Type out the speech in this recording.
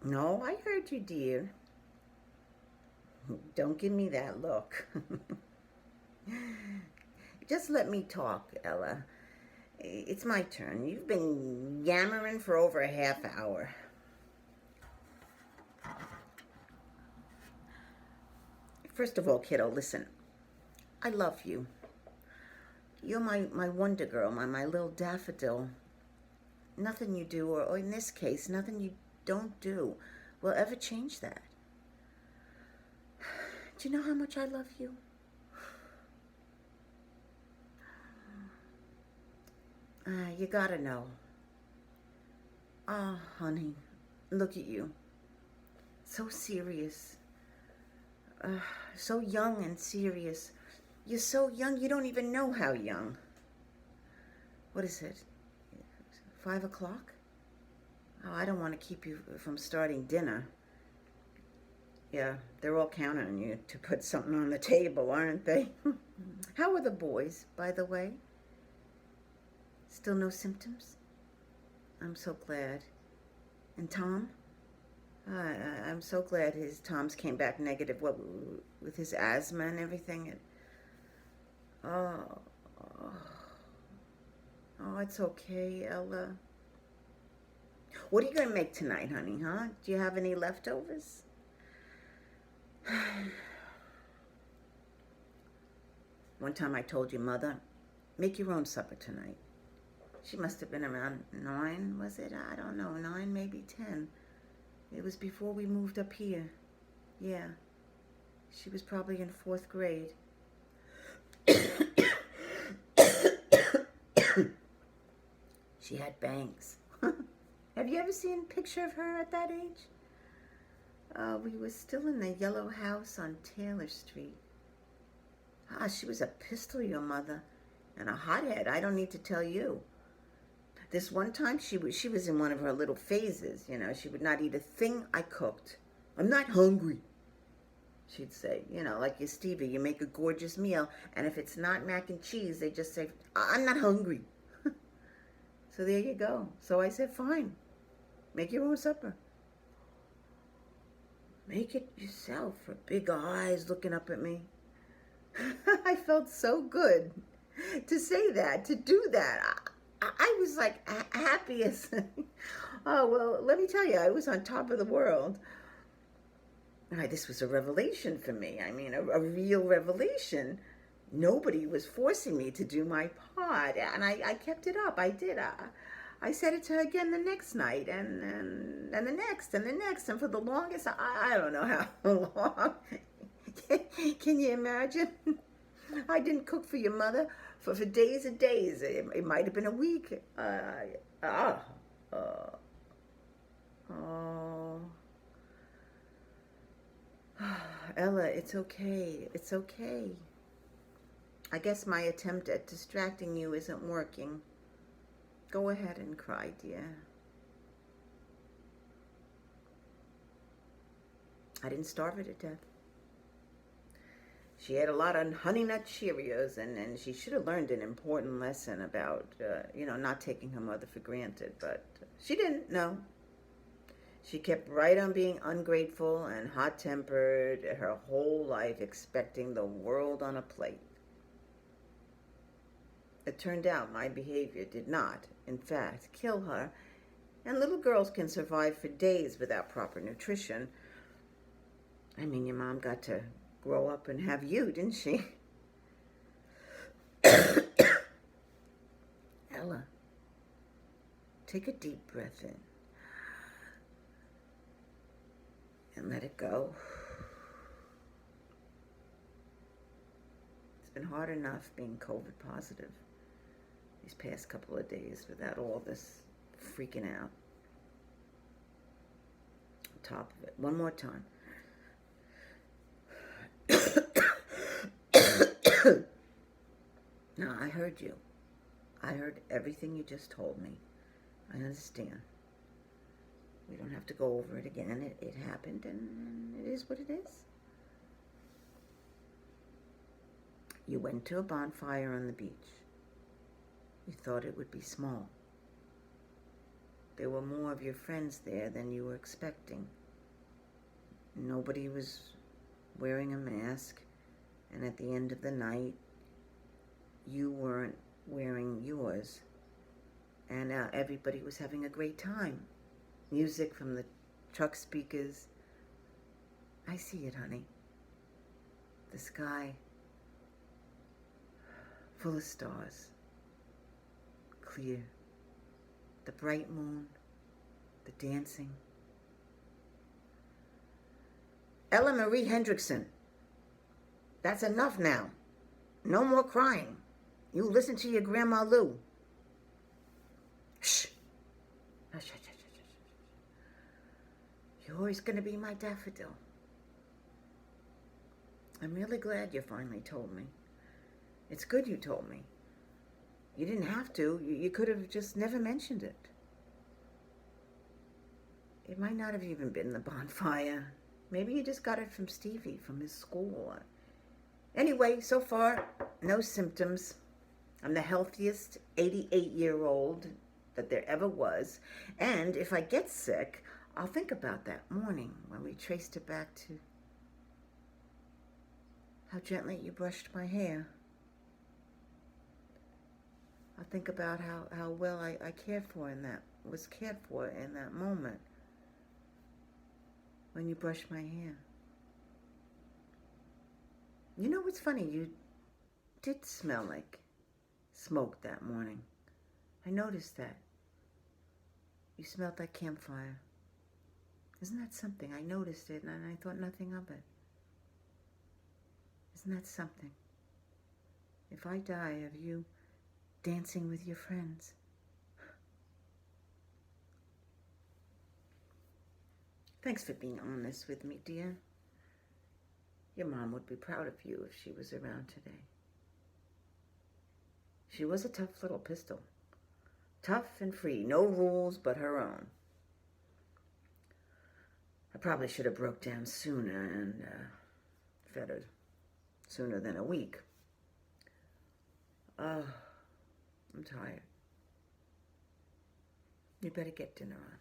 No, I heard you, dear. Don't give me that look. Just let me talk, Ella. It's my turn. You've been yammering for over a half hour. First of all, kiddo, listen. I love you. You're my wonder girl, my little daffodil. Nothing you do, or in this case, nothing you don't do, will ever change that. Do you know how much I love you? You gotta know. Oh, honey, look at you. So serious. Uh, so young and serious. You're so young, you don't even know how young. What is it? 5 o'clock? Oh, I don't want to keep you from starting dinner. Yeah, they're all counting on you to put something on the table, aren't they? How are the boys, by the way? Still no symptoms? I'm so glad. And Tom? I'm so glad Tom's came back negative. What, with his asthma and everything? Oh, oh, it's okay, Ella. What are you gonna make tonight, honey? Huh? Do you have any leftovers? One time I told your mother, make your own supper tonight. She must have been around 9, was it? I don't know, 9, maybe 10. It was before we moved up here. Yeah. She was probably in 4th grade. She had bangs. Have you ever seen a picture of her at that age? We were still in the yellow house on Taylor Street. She was a pistol, your mother, and a hothead. I don't need to tell you. This one time she was in one of her little phases, you know. She would not eat a thing I cooked. I'm not hungry, she'd say. You know, like your Stevie, you make a gorgeous meal, and if it's not mac and cheese, they just say, I'm not hungry. So there you go. So I said, fine, make your own supper. Make it yourself. Her big eyes looking up at me. I felt so good to say that, to do that. I was like happy as, oh, well, let me tell you, I was on top of the world. This was a revelation for me. I mean, a real revelation. Nobody was forcing me to do my part, and I kept it up. I did. I said it to her again the next night, and the next, and the next, and for the longest, I don't know how long. Can you imagine? I didn't cook for your mother for days and days. It might have been a week. Oh. Ella, it's okay. It's okay. I guess my attempt at distracting you isn't working. Go ahead and cry, dear. I didn't starve her to death. She had a lot of Honey Nut Cheerios, and she should have learned an important lesson about, not taking her mother for granted. But she didn't, no. She kept right on being ungrateful and hot-tempered her whole life, expecting the world on a plate. It turned out my behavior did not, in fact, kill her, and little girls can survive for days without proper nutrition. I mean, your mom got to grow up and have you, didn't she? Ella, take a deep breath in and let it go. It's been hard enough being COVID positive these past couple of days without all this freaking out. On top of it, one more time. No, I heard you. I heard everything you just told me. I understand. We don't have to go over it again. It happened, and it is what it is. You went to a bonfire on the beach. You thought it would be small. there were more of your friends there than you were expecting. Nobody was wearing a mask, and at the end of the night, you weren't wearing yours. And everybody was having a great time. Music from the truck speakers. I see it, honey. The sky full of stars. Clear. The bright moon. The dancing. Ella Marie Hendrickson. That's enough now. No more crying. You listen to your Grandma Lou. Shh. Hush, hush, hush, hush, hush. You're always going to be my daffodil. I'm really glad you finally told me. It's good you told me. You didn't have to. You could have just never mentioned it. It might not have even been the bonfire. Maybe you just got it from Stevie, from his school. Anyway, so far, no symptoms. I'm the healthiest 88-year-old that there ever was. And if I get sick, I'll think about that morning when we traced it back to how gently you brushed my hair. I'll think about how well I was cared for in that moment when you brushed my hair. You know what's funny? You did smell like smoke that morning. I noticed that. You smelled like campfire. Isn't that something? I noticed it and I thought nothing of it. Isn't that something? If I die of you dancing with your friends. Thanks for being honest with me, dear. Your mom would be proud of you if she was around today. She was a tough little pistol. Tough and free, no rules but her own. I probably should have broke down sooner and fed her sooner than a week. I'm tired. You better get dinner on.